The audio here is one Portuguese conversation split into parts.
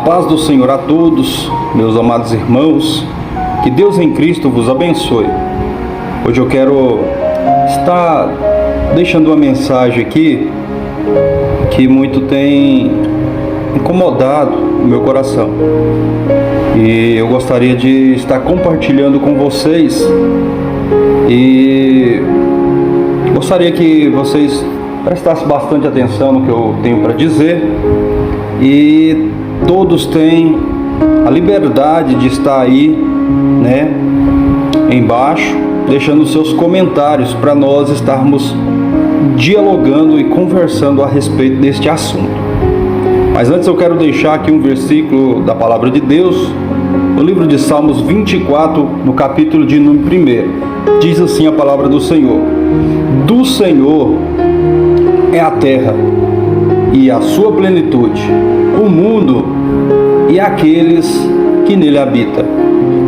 paz do Senhor a todos, meus amados irmãos, que Deus em Cristo vos abençoe. Hoje eu quero estar deixando uma mensagem aqui que muito tem incomodado o meu coração. E eu gostaria de estar compartilhando com vocês e gostaria que vocês prestassem bastante atenção no que eu tenho para dizer. E todos têm a liberdade de estar aí, embaixo, deixando seus comentários para nós estarmos dialogando e conversando a respeito deste assunto. Mas antes eu quero deixar aqui um versículo da palavra de Deus, no livro de Salmos 24, no capítulo de número 1. Diz assim a palavra do Senhor: do Senhor é a terra e a sua plenitude, o mundo e aqueles que nele habitam.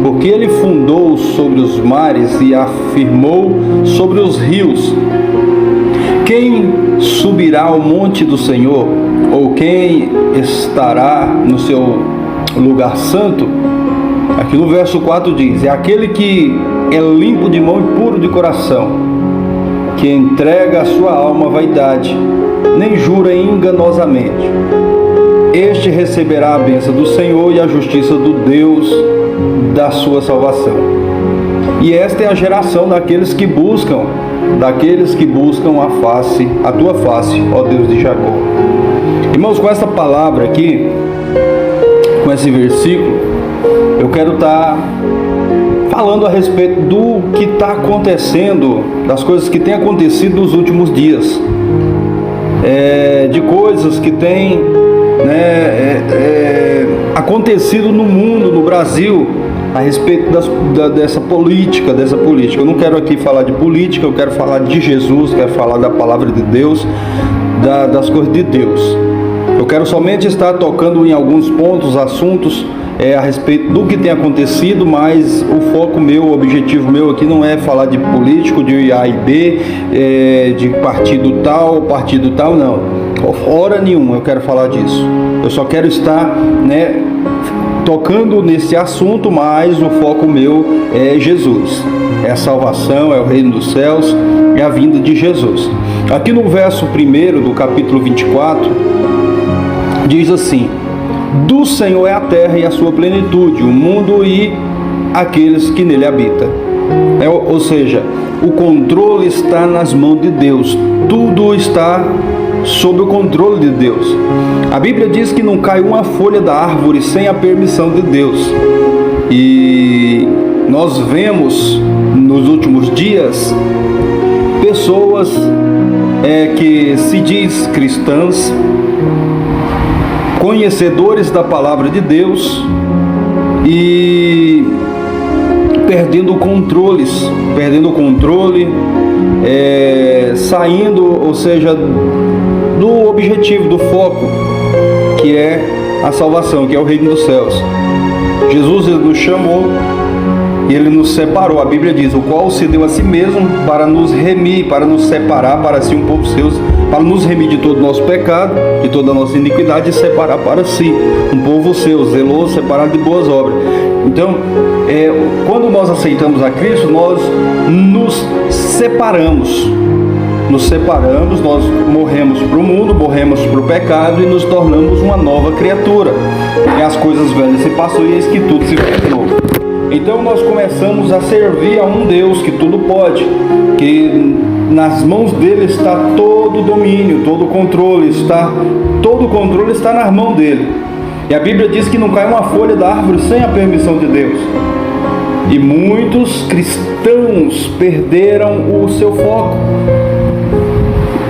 Porque ele fundou sobre os mares e afirmou sobre os rios. Quem subirá ao monte do Senhor? Ou quem estará no seu lugar santo? Aqui no verso 4 diz: é aquele que é limpo de mão e puro de coração, que entrega a sua alma à vaidade, nem jura enganosamente. Este receberá a bênção do Senhor e a justiça do Deus da sua salvação. E esta é a geração daqueles que buscam a tua face, ó Deus de Jacó. Irmãos, com essa palavra aqui, com esse versículo, eu quero estar falando a respeito do que está acontecendo, das coisas que têm acontecido nos últimos dias, de coisas que têm acontecido no mundo, no Brasil, a respeito dessa política. Eu não quero aqui falar de política, eu quero falar de Jesus, quero falar da palavra de Deus, das coisas de Deus. Eu quero somente estar tocando em alguns pontos, assuntos a respeito do que tem acontecido, mas o foco meu, o objetivo meu aqui não é falar de político, de A e B, de partido tal, não. Hora nenhuma eu quero falar disso. Eu só quero estar, tocando nesse assunto, mas o foco meu é Jesus. É a salvação, é o reino dos céus, é a vinda de Jesus. Aqui no verso 1 do capítulo 24, diz assim: do Senhor é a terra e a sua plenitude, o mundo e aqueles que nele habitam. Ou seja, o controle está nas mãos de Deus. Tudo está sob o controle de Deus. A Bíblia diz que não cai uma folha da árvore sem a permissão de Deus. E nós vemos nos últimos dias pessoas que se diz cristãs, conhecedores da palavra de Deus, e perdendo o controle, saindo, ou seja, do objetivo, do foco, que é a salvação, que é o reino dos céus. Jesus, ele nos chamou e ele nos separou. A Bíblia diz: o qual se deu a si mesmo para nos remir, para nos separar para si um povo seus, para nos remir de todo o nosso pecado, de toda a nossa iniquidade, e separar para si um povo seu, zeloso, separado de boas obras. Então, quando nós aceitamos a Cristo, nós nos separamos, nós morremos para o mundo, morremos para o pecado e nos tornamos uma nova criatura. E as coisas velhas se passam e eis que tudo se fez novo. Então nós começamos a servir a um Deus que tudo pode, que nas mãos dele está todo o domínio, todo o controle está nas mãos dele. E a Bíblia diz que não cai uma folha da árvore sem a permissão de Deus. E muitos cristãos perderam o seu foco.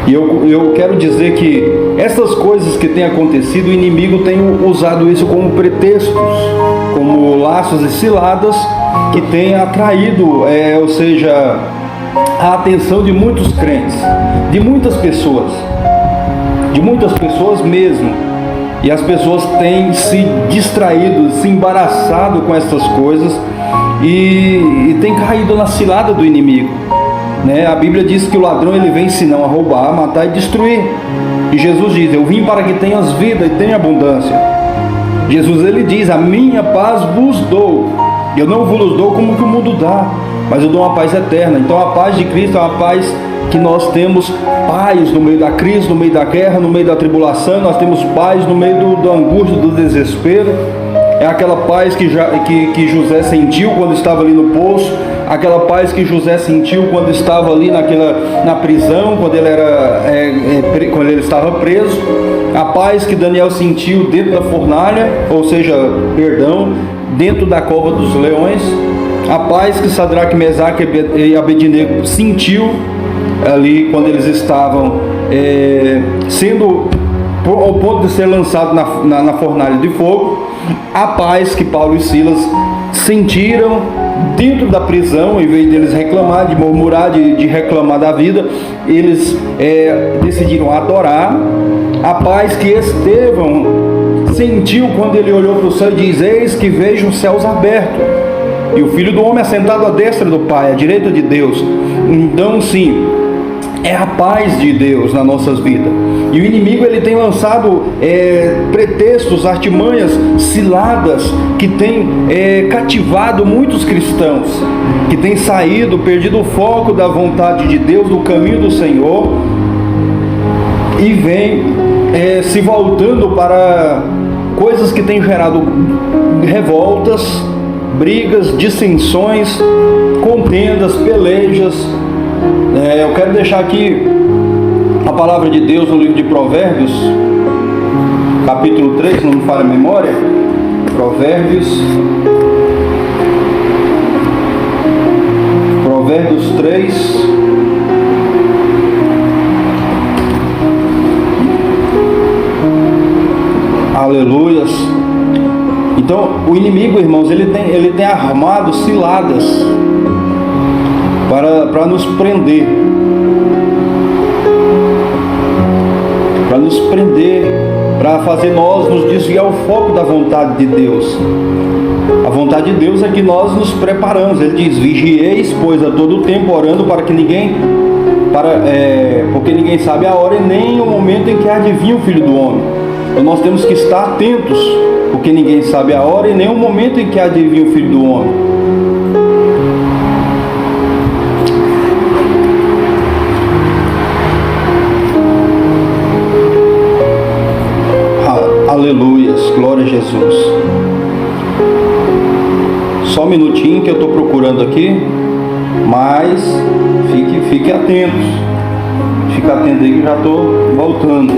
E eu quero dizer que essas coisas que têm acontecido, o inimigo tem usado isso como pretextos, como laços e ciladas que têm atraído, a atenção de muitos crentes, de muitas pessoas mesmo. E as pessoas têm se distraído, se embaraçado com essas coisas e têm caído na cilada do inimigo. A Bíblia diz que o ladrão ele vem senão a roubar, a matar e destruir. E Jesus diz: eu vim para que tenhas vida e tenha abundância. Jesus ele diz: a minha paz vos dou, eu não vos dou como que o mundo dá, mas eu dou uma paz eterna. Então a paz de Cristo é uma paz que nós temos paz no meio da crise, no meio da guerra, no meio da tribulação. Nós temos paz no meio da angústia, do desespero. É aquela paz que José sentiu quando estava ali no poço, aquela paz que José sentiu quando estava ali na prisão, quando ele estava preso, a paz que Daniel sentiu dentro da fornalha, ou seja, dentro da cova dos leões, a paz que Sadraque, Mesaque e Abednego sentiu ali quando eles estavam sendo ao ponto de ser lançado na fornalha de fogo, a paz que Paulo e Silas sentiram dentro da prisão. Em vez deles reclamar, de murmurar, de reclamar da vida, eles decidiram adorar. A paz que Estevão sentiu quando ele olhou para o céu e diz: eis que vejo os céus abertos e o Filho do Homem assentado à destra do Pai, à direita de Deus. Então sim, é a paz de Deus nas nossas vidas. E o inimigo ele tem lançado pretextos, artimanhas, ciladas, que tem cativado muitos cristãos, que tem perdido o foco da vontade de Deus, do caminho do Senhor, e vem se voltando para coisas que têm gerado revoltas, brigas, dissensões, contendas, pelejas. Eu quero deixar aqui a palavra de Deus no livro de Provérbios, capítulo 3, se não me falha a memória. Provérbios 3. Aleluias. Então, o inimigo, irmãos, ele tem armado ciladas para nos prender, para fazer nós nos desviar o foco da vontade de Deus. A vontade de Deus é que nós nos preparamos. Ele diz: vigieis, pois, a todo tempo orando, porque ninguém sabe a hora e nem o momento em que há de vir o Filho do Homem. Então nós temos que estar atentos, porque ninguém sabe a hora e nem o momento em que há de vir o Filho do Homem. Aleluias, glória a Jesus. Só um minutinho que eu estou procurando aqui, mas fique atentos. Fica atento aí que eu já estou voltando.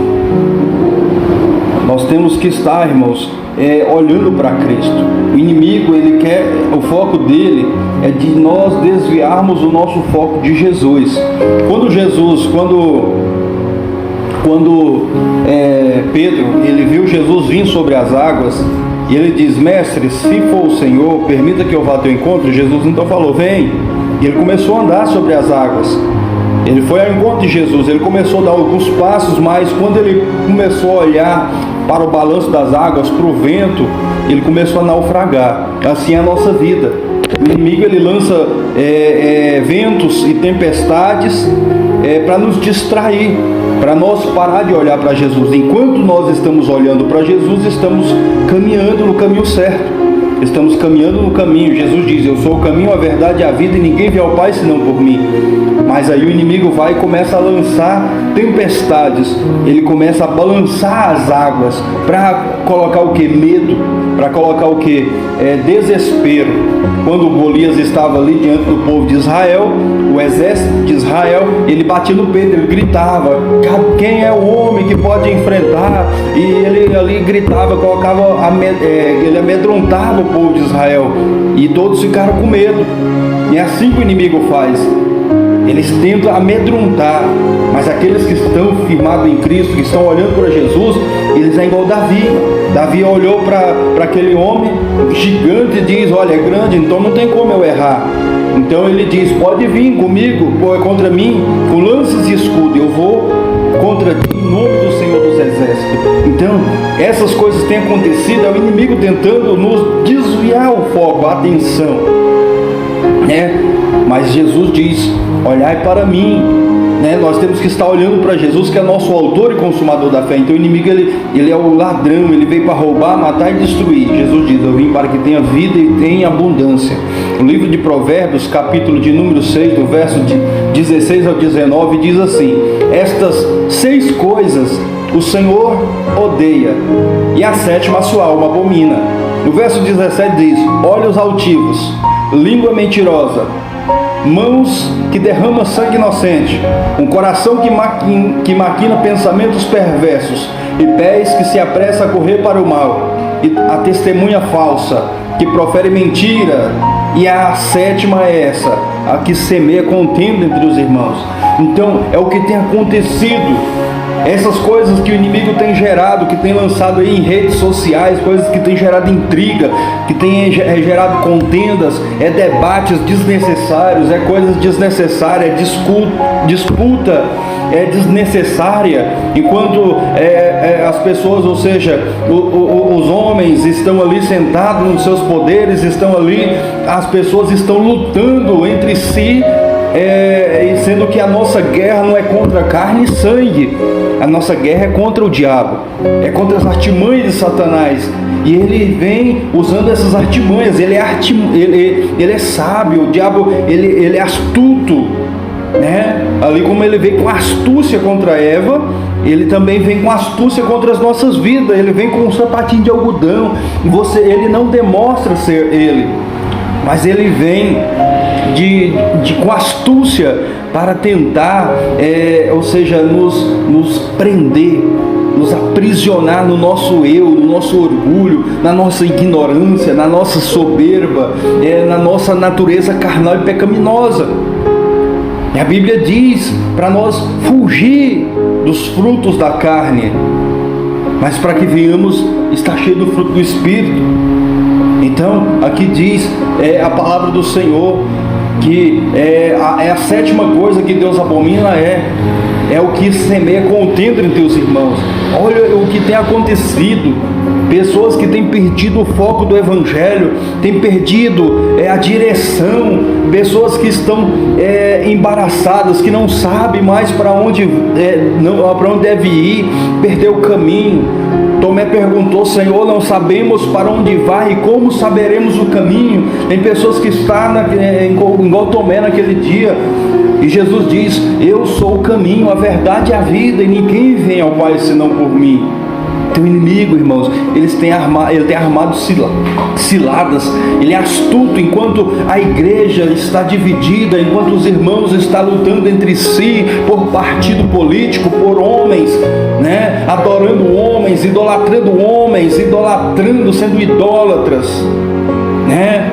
Nós temos que estar, irmãos, olhando para Cristo. O inimigo, o foco dele é de nós desviarmos o nosso foco de Jesus. Quando Pedro ele viu Jesus vir sobre as águas, e ele diz: mestre, se for o Senhor, permita que eu vá ao teu encontro. Jesus então falou: vem. E ele começou a andar sobre as águas. Ele foi ao encontro de Jesus, ele começou a dar alguns passos, mas quando ele começou a olhar para o balanço das águas, para o vento, ele começou a naufragar. Assim é a nossa vida. O inimigo ele lança ventos e tempestades para nos distrair, para nós parar de olhar para Jesus. Enquanto nós estamos olhando para Jesus, estamos caminhando no caminho certo. Estamos caminhando no caminho. Jesus diz: eu sou o caminho, a verdade e a vida, e ninguém vê ao Pai senão por mim. Mas aí o inimigo vai e começa a lançar tempestades. Ele começa a balançar as águas para colocar o que? Medo. Para colocar o que? Desespero. Quando Golias estava ali diante do povo de Israel, o exército de Israel, ele batia no peito, ele gritava: quem é o homem que pode enfrentar? E ele ali gritava, ele amedrontava o povo de Israel, e todos ficaram com medo. E é assim que o inimigo faz. Eles tentam amedrontar, mas aqueles que estão firmados em Cristo, que estão olhando para Jesus, eles é igual Davi. Davi olhou para aquele homem gigante e diz: olha, é grande, então não tem como eu errar. Então ele diz: pode vir comigo, contra mim, com lanças e escudo, eu vou contra ti em nome do Senhor dos Exércitos. Então, essas coisas têm acontecido, é o inimigo tentando nos desviar o foco, a atenção, Mas Jesus diz: olhai para mim, né? Nós temos que estar olhando para Jesus, que é nosso autor e consumador da fé. Então o inimigo ele é o ladrão, ele veio para roubar, matar e destruir. Jesus diz: eu vim para que tenha vida e tenha abundância. O livro de Provérbios, capítulo de número 6, do verso de 16 ao 19, diz assim: estas 6 coisas o Senhor odeia, e a 7ª a sua alma abomina. No verso 17 diz: olhos altivos, língua mentirosa, mãos que derramam sangue inocente, um coração que maquina pensamentos perversos, e pés que se apressa a correr para o mal, e a testemunha falsa, que profere mentira, e a 7ª é essa, a que semeia contenda entre os irmãos. Então é o que tem acontecido. Essas coisas que o inimigo tem gerado, que tem lançado aí em redes sociais, coisas que tem gerado intriga, que tem gerado contendas, debates desnecessários, coisas desnecessárias, disputa desnecessária, enquanto as pessoas, ou seja, os homens estão ali sentados nos seus poderes, estão ali, as pessoas estão lutando entre si, sendo que a nossa guerra não é contra carne e sangue, a nossa guerra é contra o diabo, é contra as artimanhas de Satanás, e ele vem usando essas artimanhas. Ele é sábio, o diabo ele é astuto, né? Ali como ele veio com astúcia contra Eva, ele também vem com astúcia contra as nossas vidas. Ele vem com um sapatinho de algodão, ele não demonstra ser ele, mas ele vem com astúcia para tentar, ou seja, nos prender, nos aprisionar no nosso eu, no nosso orgulho, na nossa ignorância, na nossa soberba, na nossa natureza carnal e pecaminosa. E a Bíblia diz para nós fugir dos frutos da carne, mas para que venhamos estar cheio do fruto do Espírito. Então, aqui diz a palavra do Senhor, que a 7ª coisa que Deus abomina é o que semeia contenda entre os irmãos. Olha o que tem acontecido. Pessoas que têm perdido o foco do Evangelho, têm perdido a direção, pessoas que estão embaraçadas, que não sabem mais para onde deve ir, perdeu o caminho. Tomé perguntou: Senhor, não sabemos para onde vai e como saberemos o caminho? Tem pessoas que estão igual Tomé naquele dia, e Jesus diz: eu sou o caminho, a verdade e a vida, e ninguém vem ao Pai senão por mim. Teu inimigo, irmãos, ele tem armado ciladas, ele é astuto. Enquanto a igreja está dividida, enquanto os irmãos estão lutando entre si por partido político, por homens, né? Adorando homens, idolatrando, sendo idólatras, né?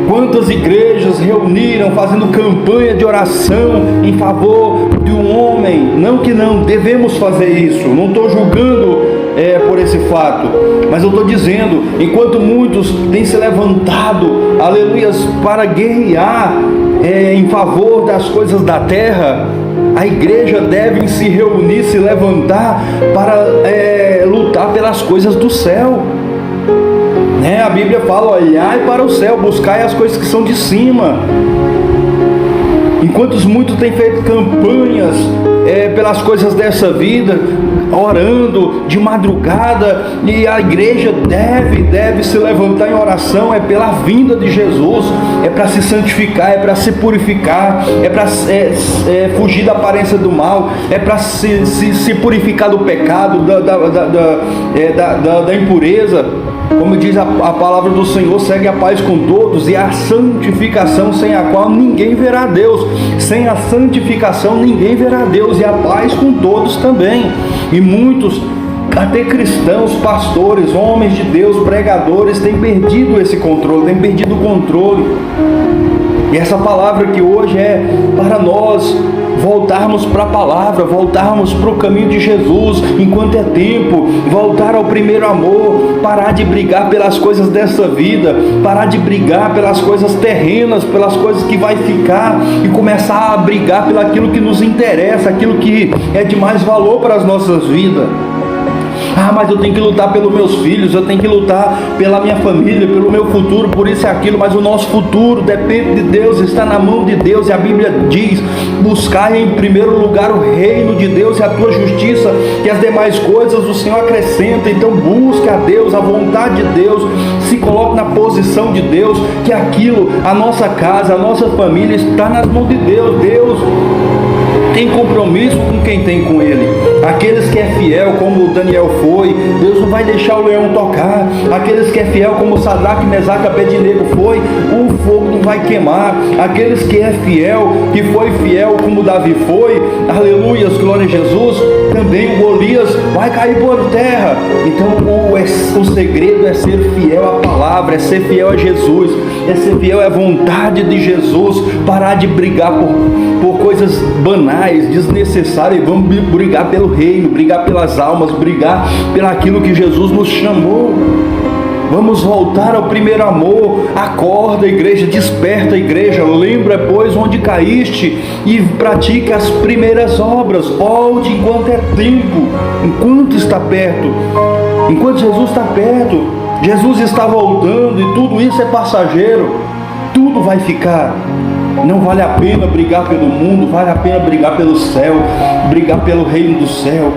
Quantas igrejas reuniram fazendo campanha de oração em favor de um homem? Não que não devemos fazer isso, não estou julgando por esse fato, mas eu estou dizendo, enquanto muitos têm se levantado, aleluias, para guerrear em favor das coisas da terra, a igreja deve se reunir, se levantar para lutar pelas coisas do céu. A Bíblia fala: olhai para o céu, buscai as coisas que são de cima. Enquanto muitos têm feito campanhas pelas coisas dessa vida, orando de madrugada, e a igreja deve se levantar em oração, pela vinda de Jesus, para se santificar, para se purificar, para fugir da aparência do mal, para se purificar do pecado, da impureza. Como diz a palavra do Senhor: segue a paz com todos e a santificação, sem a qual ninguém verá Deus. Sem a santificação ninguém verá Deus, e a paz com todos também. E muitos, até cristãos, pastores, homens de Deus, pregadores, têm perdido esse controle, têm perdido o controle. E essa palavra que hoje é para nós voltarmos para a palavra, voltarmos para o caminho de Jesus enquanto é tempo, voltar ao primeiro amor, parar de brigar pelas coisas dessa vida, parar de brigar pelas coisas terrenas, pelas coisas que vai ficar, e começar a brigar pelo aquilo que nos interessa, aquilo que é de mais valor para as nossas vidas. Mas eu tenho que lutar pelos meus filhos, eu tenho que lutar pela minha família, pelo meu futuro, por isso e aquilo. Mas o nosso futuro depende de Deus, está na mão de Deus. E a Bíblia diz: buscar em primeiro lugar o reino de Deus e a tua justiça, que as demais coisas o Senhor acrescenta. Então busque a Deus, a vontade de Deus, se coloque na posição de Deus, que aquilo, a nossa casa, a nossa família está nas mãos de Deus. Deus tem compromisso com quem tem com Ele. Aqueles que é fiel, como Daniel foi, Deus não vai deixar o leão tocar. Aqueles que é fiel, como Sadraque, Mesaque e Abednego foi, o fogo não vai queimar. Aqueles que é fiel, que foi fiel, como Davi foi, aleluias, glória a Jesus, também o Golias vai cair por terra. Então o segredo é ser fiel à palavra, é ser fiel a Jesus, é ser fiel à vontade de Jesus, parar de brigar por coisas banais, desnecessárias, e vamos brigar pelo reino, brigar pelas almas, brigar pelaquilo que Jesus nos chamou. Vamos voltar ao primeiro amor. Acorda, igreja, desperta, igreja, lembra, pois, onde caíste e pratica as primeiras obras. Volte enquanto é tempo, enquanto está perto, enquanto Jesus está perto. Jesus está voltando e tudo isso é passageiro, tudo vai ficar. Não vale a pena brigar pelo mundo, vale a pena brigar pelo céu, brigar pelo reino do céu.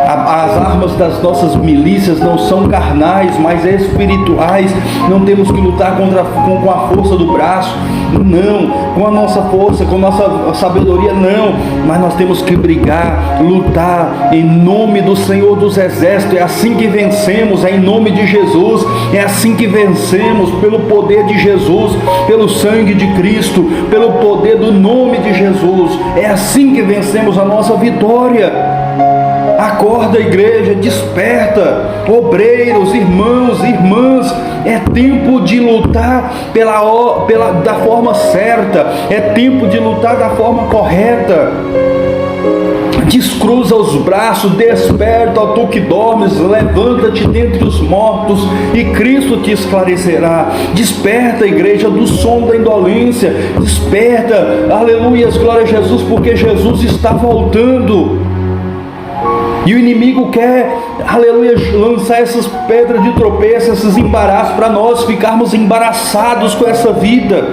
As armas das nossas milícias não são carnais, mas espirituais. Não temos que lutar com a força do braço, não, com a nossa força, com a nossa sabedoria, não. Mas nós temos que brigar, lutar em nome do Senhor dos Exércitos. É assim que vencemos, é em nome de Jesus. É assim que vencemos, pelo poder de Jesus, pelo sangue de Cristo, pelo poder do nome de Jesus. É assim que vencemos a nossa vitória. Acorda, igreja, desperta, obreiros, irmãos, irmãs. É tempo de lutar da forma certa, é tempo de lutar da forma correta. Descruza os braços, desperta, tu que dormes, levanta-te dentre os mortos e Cristo te esclarecerá. Desperta, igreja, do sono da indolência, desperta, aleluias, glória a Jesus, porque Jesus está voltando. E o inimigo quer, aleluia, lançar essas pedras de tropeço, esses embaraços, para nós ficarmos embaraçados com essa vida.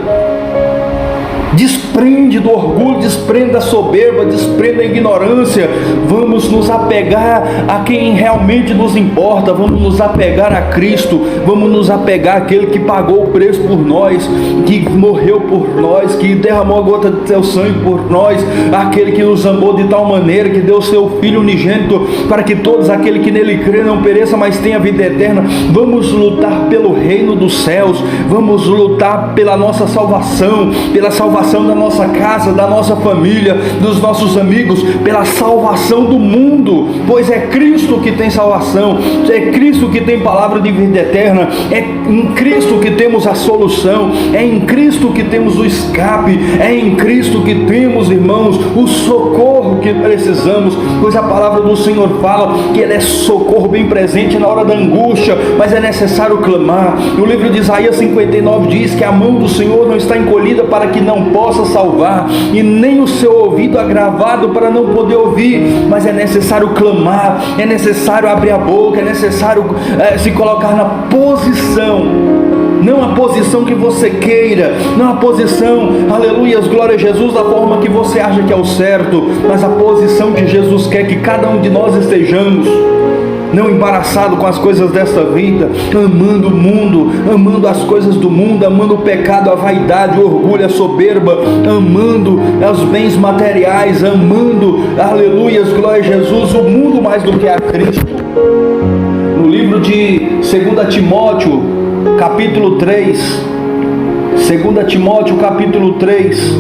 Desprende do orgulho, desprende da soberba, desprende da ignorância. Vamos nos apegar a quem realmente nos importa. Vamos nos apegar a Cristo. Vamos nos apegar àquele que pagou o preço por nós, que morreu por nós, que derramou a gota de seu sangue por nós, aquele que nos amou de tal maneira que deu seu Filho unigênito, para que todos aqueles que nele crê não pereçam, mas tenham vida eterna. Vamos lutar pelo reino dos céus. Vamos lutar pela nossa salvação, pela salvação da nossa casa, da nossa família, dos nossos amigos, pela salvação do mundo, pois é Cristo que tem salvação, é Cristo que tem palavra de vida eterna, é em Cristo que temos a solução, é em Cristo que temos o escape, é em Cristo que temos, irmãos, o socorro que precisamos, pois a palavra do Senhor fala que Ele é socorro bem presente na hora da angústia, mas é necessário clamar. No livro de Isaías 59 diz que a mão do Senhor não está encolhida para que não possa salvar, e nem o seu ouvido agravado para não poder ouvir, mas é necessário clamar, é necessário abrir a boca, é necessário se colocar na posição, não a posição que você queira, não a posição, aleluias, glória a Jesus, da forma que você acha que é o certo, mas a posição que Jesus quer que cada um de nós estejamos. Não embaraçado com as coisas dessa vida, amando o mundo, amando as coisas do mundo, amando o pecado, a vaidade, o orgulho, a soberba, amando os bens materiais, amando, aleluias, glória a Jesus, o mundo mais do que a Cristo. No livro de 2 Timóteo, capítulo 3, 2 Timóteo, capítulo 3,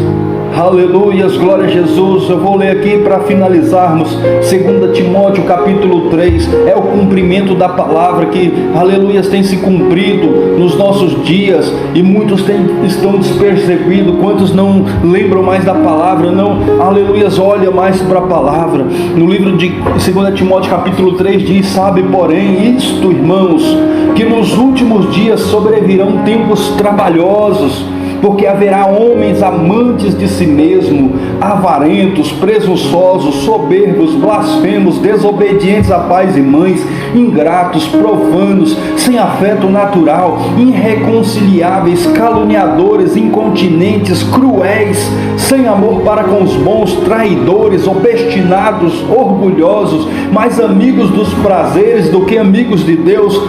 aleluias, glória a Jesus. Eu vou ler aqui para finalizarmos. 2 Timóteo capítulo 3 é o cumprimento da palavra que, aleluias, tem se cumprido nos nossos dias, e muitos estão despercebidos. Quantos não lembram mais da palavra, não, aleluias, olha mais para a palavra. No livro de 2 Timóteo capítulo 3 diz: sabe, porém, isto, irmãos, que nos últimos dias sobrevirão tempos trabalhosos, porque haverá homens amantes de si mesmo, avarentos, presunçosos, soberbos, blasfemos, desobedientes a pais e mães, ingratos, profanos, sem afeto natural, irreconciliáveis, caluniadores, incontinentes, cruéis, sem amor para com os bons, traidores, obstinados, orgulhosos, mais amigos dos prazeres do que amigos de Deus,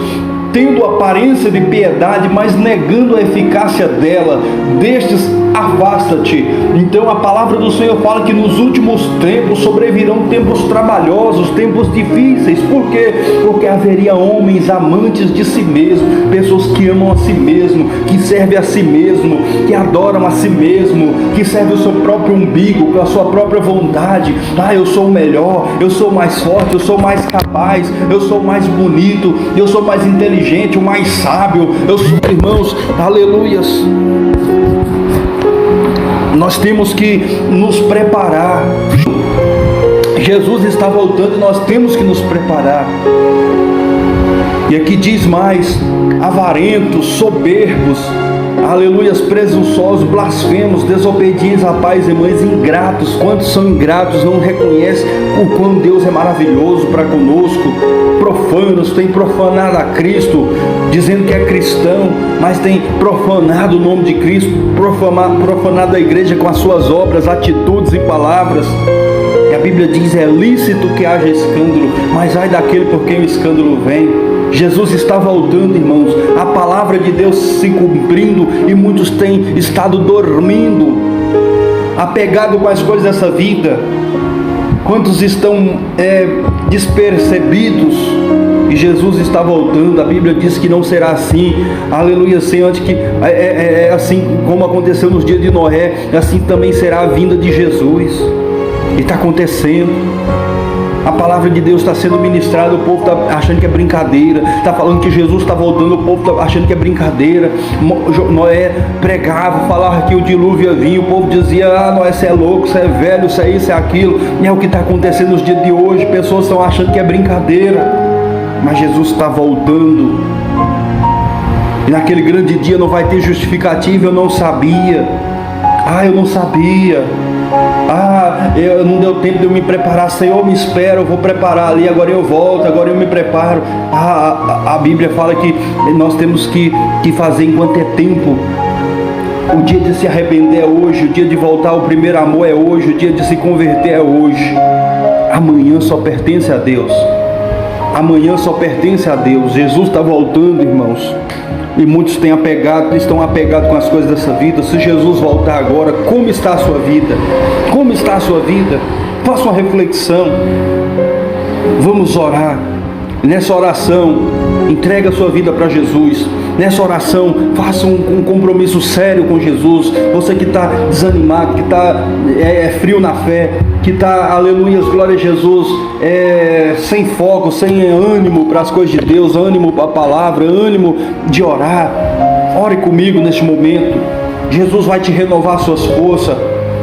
tendo aparência de piedade, mas negando a eficácia dela. Destes afasta-te. Então a palavra do Senhor fala que nos últimos tempos sobrevirão tempos trabalhosos, tempos difíceis. Por quê? Porque haveria homens amantes de si mesmo, pessoas que amam a si mesmo, que servem a si mesmo, que adoram a si mesmo, que servem o seu próprio umbigo, com a sua própria vontade. Eu sou o melhor, eu sou mais forte, eu sou mais capaz, eu sou mais bonito, eu sou mais inteligente, o mais sábio, eu sou, irmãos, aleluias. Nós temos que nos preparar. Jesus está voltando e nós temos que nos preparar. E aqui diz mais: avarentos, soberbos, aleluias, presunçosos, blasfemos, desobedientes a pais e mães, ingratos. Quantos são ingratos, não reconhecem o quão Deus é maravilhoso para conosco? Profanos, tem profanado a Cristo, dizendo que é cristão, mas tem profanado o nome de Cristo, profanado a igreja com as suas obras, atitudes e palavras. E a Bíblia diz: é lícito que haja escândalo, mas ai daquele por quem o escândalo vem. Jesus está voltando, irmãos, a palavra de Deus se cumprindo, e muitos têm estado dormindo, apegados com as coisas dessa vida. Quantos estão despercebidos? E Jesus está voltando. A Bíblia diz que não será assim, aleluia, sem antes que assim como aconteceu nos dias de Noé, assim também será a vinda de Jesus. E está acontecendo. A palavra de Deus está sendo ministrada, o povo está achando que é brincadeira, está falando que Jesus está voltando, o povo está achando que é brincadeira. Noé pregava, falava que o dilúvio ia vir, o povo dizia: Noé, você é louco, você é velho, isso é isso, é aquilo. E é o que está acontecendo nos dias de hoje, pessoas estão achando que é brincadeira, mas Jesus está voltando. E naquele grande dia não vai ter justificativa: eu não sabia, eu não sabia, não deu tempo de eu me preparar. Senhor, me espera, eu vou preparar ali, agora eu volto, agora eu me preparo. A Bíblia fala que nós temos que fazer enquanto é tempo. O dia de se arrepender é hoje, o dia de voltar ao primeiro amor é hoje, o dia de se converter é hoje. Amanhã só pertence a Deus. Amanhã só pertence a Deus. Jesus está voltando, irmãos. E muitos estão apegados com as coisas dessa vida. Se Jesus voltar agora, como está a sua vida? Como está a sua vida? Faça uma reflexão. Vamos orar. Nessa oração, entregue a sua vida para Jesus. Nessa oração, faça um compromisso sério com Jesus. Você que está desanimado, que está frio na fé, que está, aleluia, glória a Jesus, sem foco, sem ânimo para as coisas de Deus, ânimo para a palavra, ânimo de orar. Ore comigo neste momento. Jesus vai te renovar suas forças.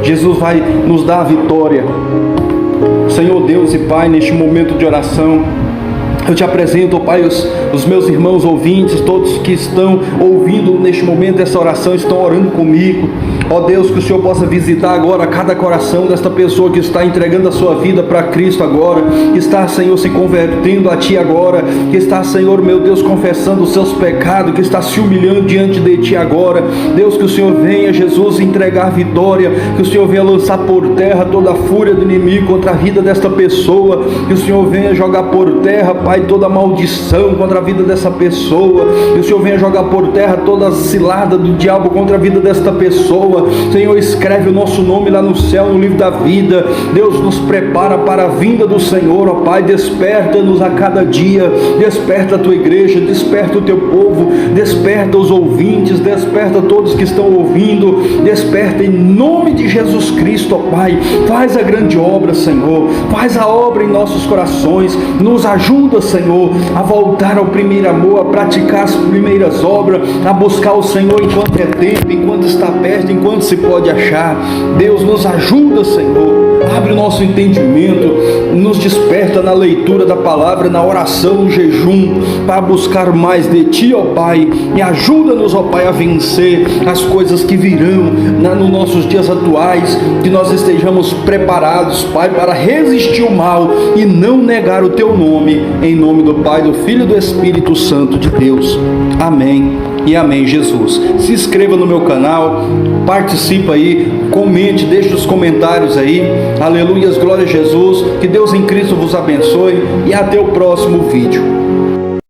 Jesus vai nos dar a vitória. Senhor Deus e Pai, neste momento de oração, eu te apresento, Pai, os meus irmãos ouvintes, todos que estão ouvindo neste momento essa oração, estão orando comigo. Ó Deus, que o Senhor possa visitar agora cada coração desta pessoa que está entregando a sua vida para Cristo agora, que está, Senhor, se convertendo a Ti agora, que está, Senhor, meu Deus, confessando os seus pecados, que está se humilhando diante de Ti agora. Deus, que o Senhor venha, Jesus, entregar vitória, que o Senhor venha lançar por terra toda a fúria do inimigo contra a vida desta pessoa, que o Senhor venha jogar por terra, Pai, toda maldição contra a vida dessa pessoa, que o Senhor venha jogar por terra toda a cilada do diabo contra a vida desta pessoa. Senhor, escreve o nosso nome lá no céu, no livro da vida. Deus, nos prepara para a vinda do Senhor, ó Pai. Desperta-nos a cada dia, desperta a Tua igreja, desperta o Teu povo, desperta os ouvintes, desperta todos que estão ouvindo, desperta em nome de Jesus Cristo, ó Pai. Faz a grande obra, Senhor, faz a obra em nossos corações, nos ajuda, Senhor, a voltar ao primeiro amor, a praticar as primeiras obras, a buscar o Senhor enquanto é tempo, enquanto está perto, enquanto se pode achar. Deus, nos ajuda, Senhor, abre o nosso entendimento, nos desperta na leitura da palavra, na oração, no jejum, para buscar mais de Ti, ó Pai, e ajuda-nos, ó Pai, a vencer as coisas que virão nos nossos dias atuais, que nós estejamos preparados, Pai, para resistir o mal e não negar o Teu nome, em nome do Pai, do Filho e do Espírito Santo de Deus. Amém e amém, Jesus. Se inscreva no meu canal, participa aí, comente, deixe os comentários aí. Aleluias, glória a Jesus. Que Deus em Cristo vos abençoe e até o próximo vídeo.